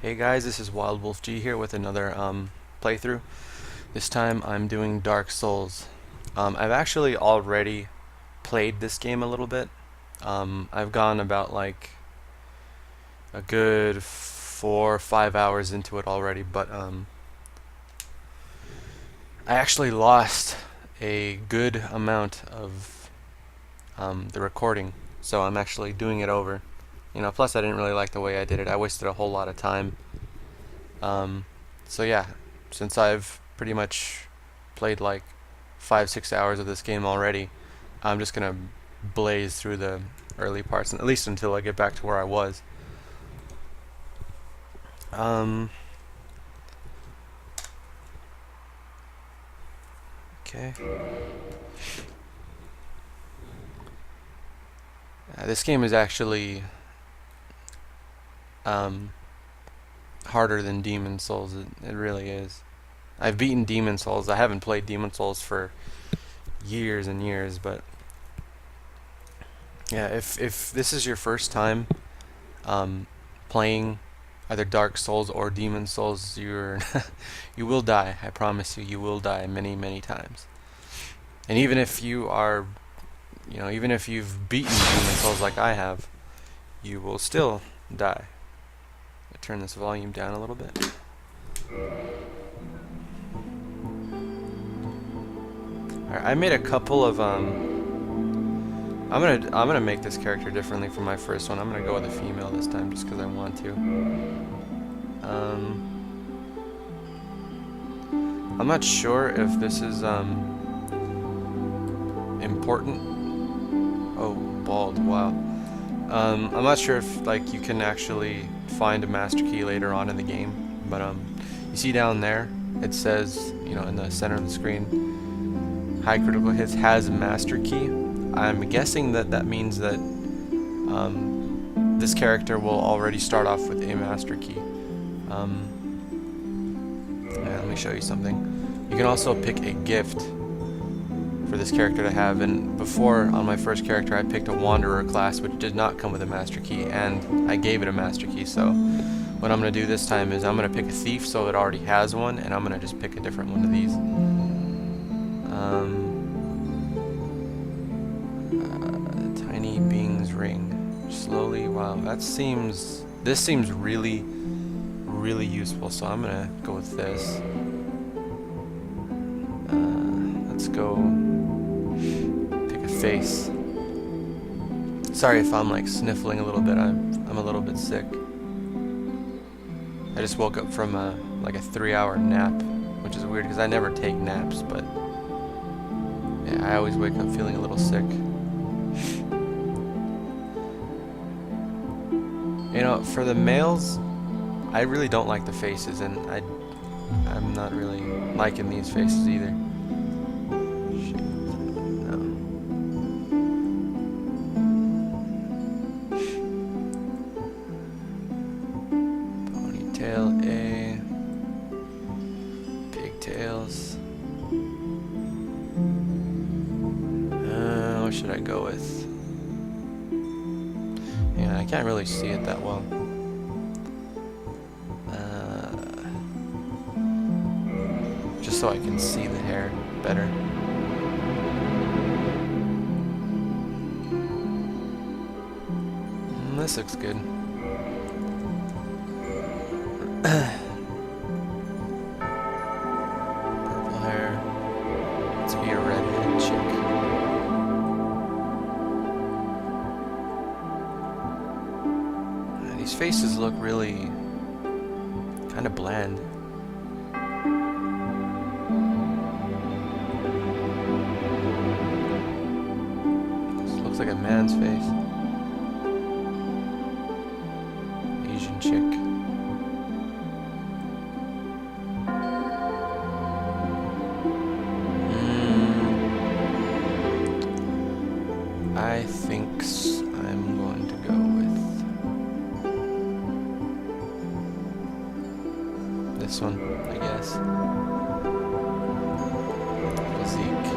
Hey guys, this is WildWolfG here with another playthrough. This time I'm doing Dark Souls. I've actually already played this game a little bit. I've gone about like a good 4 or 5 hours into it already, but I actually lost a good amount of the recording, so I'm actually doing it over. Plus I didn't really like the way I did it. I wasted a whole lot of time. So yeah, since I've pretty much played like 5-6 hours of this game already, I'm just gonna blaze through the early parts, at least until I get back to where I was. Okay. This game is actually harder than Demon Souls. It really is. I've beaten Demon Souls. I haven't played Demon Souls for years and years, but yeah, if this is your first time playing either Dark Souls or Demon Souls, you will die. I promise you, you will die many times. And even if you are, even if you've beaten Demon Souls like I have, you will still die. I'll turn this volume down a little bit. Alright, I made a couple of I'm gonna make this character differently from my first one. I'm gonna go with a female this time just because I want to. I'm not sure if this is important. Oh, bald! Wow. I'm not sure if like you can actually find a master key later on in the game, but you see down there it says, in the center of the screen, high critical hits has a master key. I'm guessing that means that this character will already start off with a master key. Let me show you something. You can also pick a gift for this character to have, and before on my first character I picked a Wanderer class which did not come with a master key, and I gave it a master key. So what I'm going to do this time is I'm going to pick a Thief so it already has one, and I'm going to just pick a different one of these. Tiny Being's Ring. Slowly, wow, this seems really useful, so I'm gonna go with this. Let's go pick a face. Sorry if I'm like sniffling a little bit, I'm a little bit sick. I just woke up from like a 3-hour nap, which is weird because I never take naps, but yeah, I always wake up feeling a little sick. For the males, I really don't like the faces, and I'm not really liking these faces either. No. Ponytail A. Pigtails. What should I go with? Yeah, I can't really see it that well. Just so I can see the hair better. This looks good. Purple hair. Let's be a redheaded chick. These faces look really kind of bland. This looks like a man's face. Asian chick. I think I'm going to go with this one, I guess. Physique.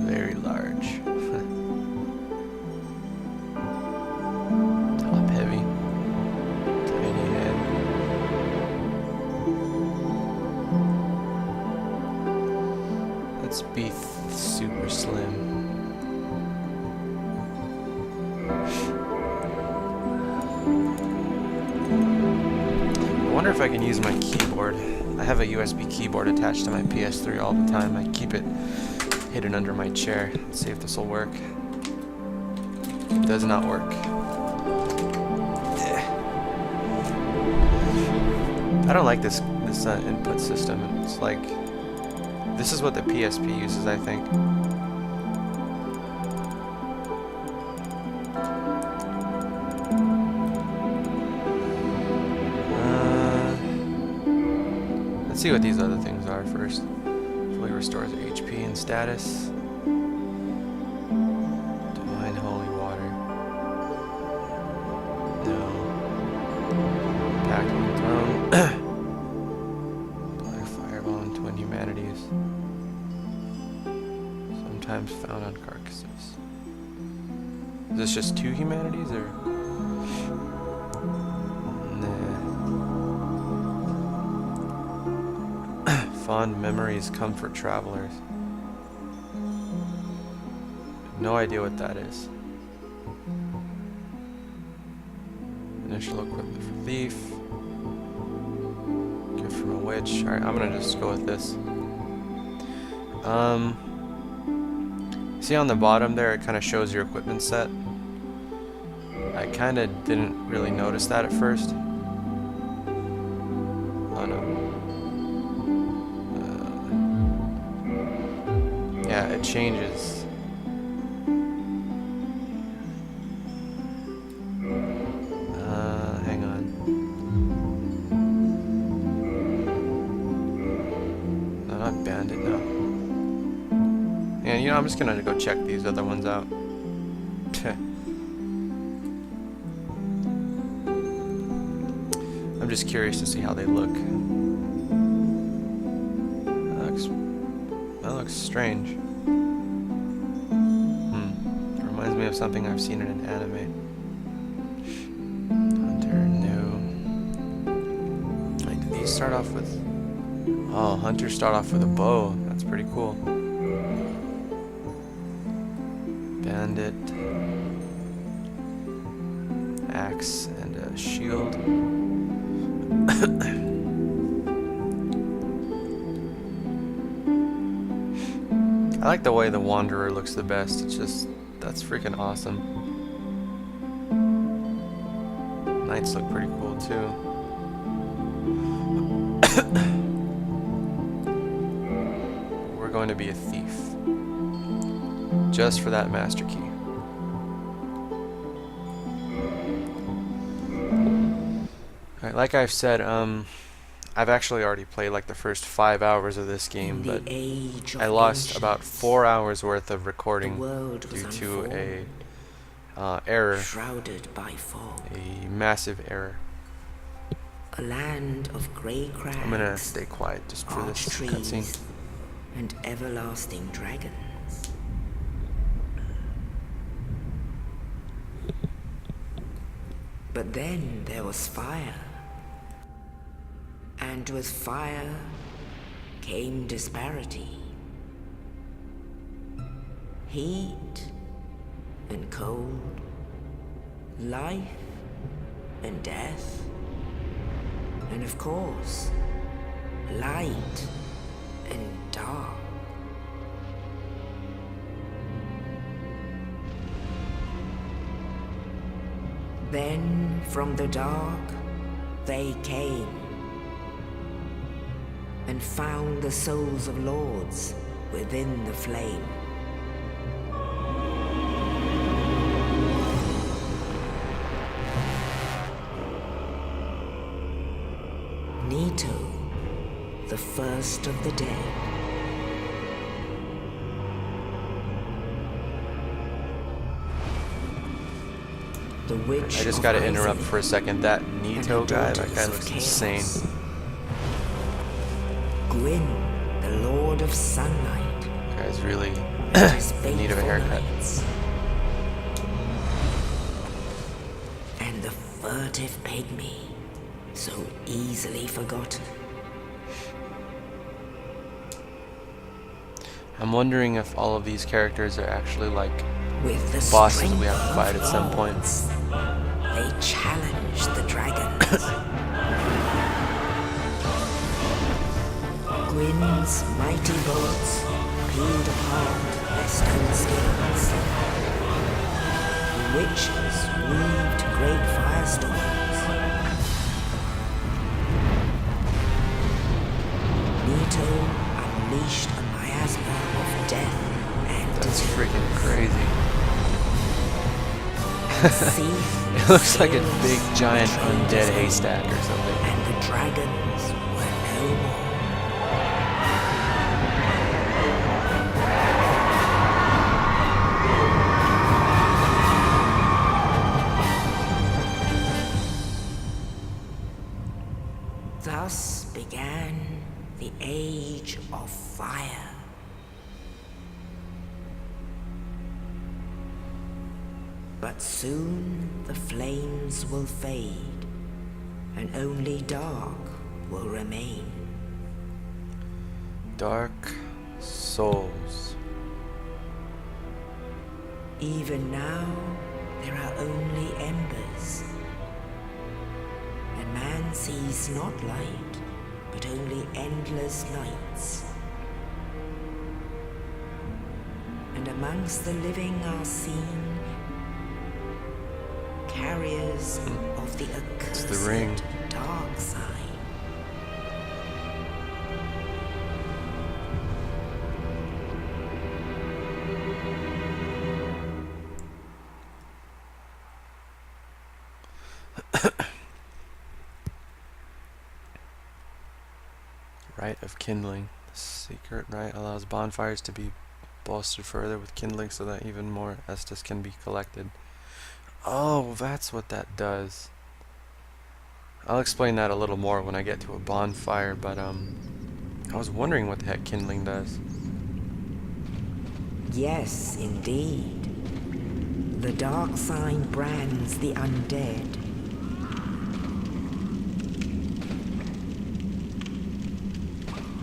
Very large. super slim. I wonder if I can use my keyboard. I have a USB keyboard attached to my PS3 all the time. I keep it hidden under my chair. Let's see if this will work. It does not work. I don't like this input system. It's like, this is what the PSP uses, I think. Let's see what these other things are first. Fully restores HP and status. Divine holy water. No. Pact on the throne. Black fireball and twin humanities. Sometimes found on carcasses. Is this just 2 humanities or? Fond memories come for travelers. No idea what that is. Initial equipment for thief. Gift from a witch. Alright, I'm gonna just go with this. See on the bottom there, it kind of shows your equipment set. I kind of didn't really notice that at first. Oh no. Yeah, it changes. Hang on. No, not bandit, no. And you know, I'm just gonna go check these other ones out. I'm just curious to see how they look. That looks strange. Reminds me of something I've seen in an anime. Hunter, no. Like, do these start off with... Oh, hunters start off with a bow. That's pretty cool. Bandit. Axe and a shield. I like the way the Wanderer looks the best. It's just, that's freaking awesome. Knights look pretty cool too. We're going to be a thief. Just for that master key. Alright, like I've said, I've actually already played like the first 5 hours of this game, but I lost about 4 hours worth of recording due to a error, shrouded by fog. a massive error. A land of grey crags. I'm gonna stay quiet just for this cutscene. And everlasting dragons. But then there was fire. And with fire came disparity. Heat and cold. Life and death. And of course, light and dark. Then from the dark they came and found the souls of lords within the flame. Nito, the first of the dead. The witch I just gotta interrupt for a second. That Nito guy, that guy looks insane. Gwyn, the Lord of Sunlight. That guy's really in need of a haircut. And the furtive pygmy, so easily forgotten. I'm wondering if all of these characters are actually like With the bosses we strength have to fight of at some point. lords, they challenge the dragons. Gwyn's mighty bolts peeled apart their stone skills. The witches weaved great firestorms. Nito unleashed a miasma of death and That's disease. freaking crazy. Seeth It looks like a sails big giant betrayed undead his haystack or something. and the dragons were no more. Thus began the Age of Fire. But soon the flames will fade, and only dark will remain. Dark souls. Even now, there are only embers. And man sees not light, but only endless nights. And amongst the living are seen carriers of the accursed the ring. dark side. Rite of kindling. The secret rite allows bonfires to be bolstered further with kindling so that even more Estus can be collected. Oh, that's what that does. I'll explain that a little more when I get to a bonfire, but I was wondering what the heck kindling does. Yes, indeed. The dark sign brands the undead.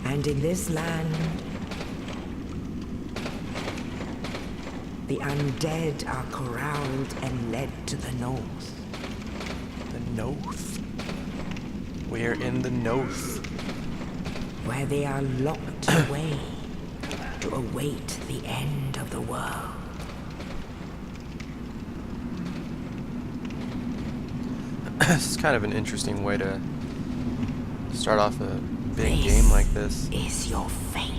And in this land, the undead are corralled and led to the north. The North. We're in the North. Where they are locked away to await the end of the world. This is kind of an interesting way to start off a big game like this. Is your fate.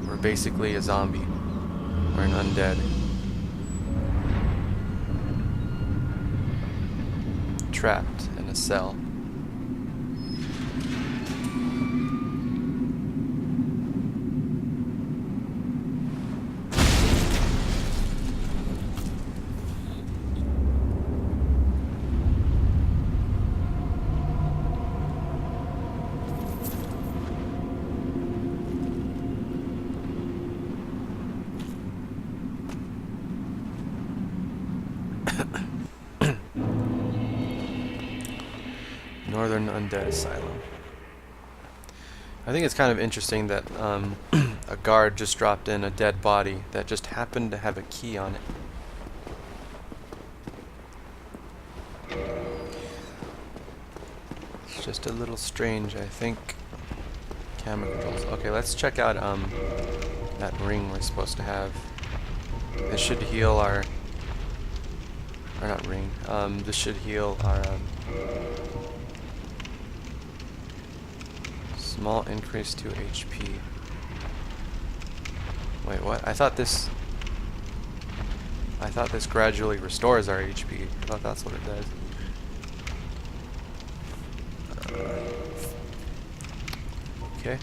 We're basically a zombie. We're an undead. Trapped in a cell. Northern Undead Asylum. I think it's kind of interesting that a guard just dropped in a dead body that just happened to have a key on it. It's just a little strange, I think. Camera controls. Okay, let's check out that ring we're supposed to have. This should heal our... or not ring. This should heal our... small increase to HP. Wait, what? I thought this gradually restores our HP. I thought that's what it does. Okay.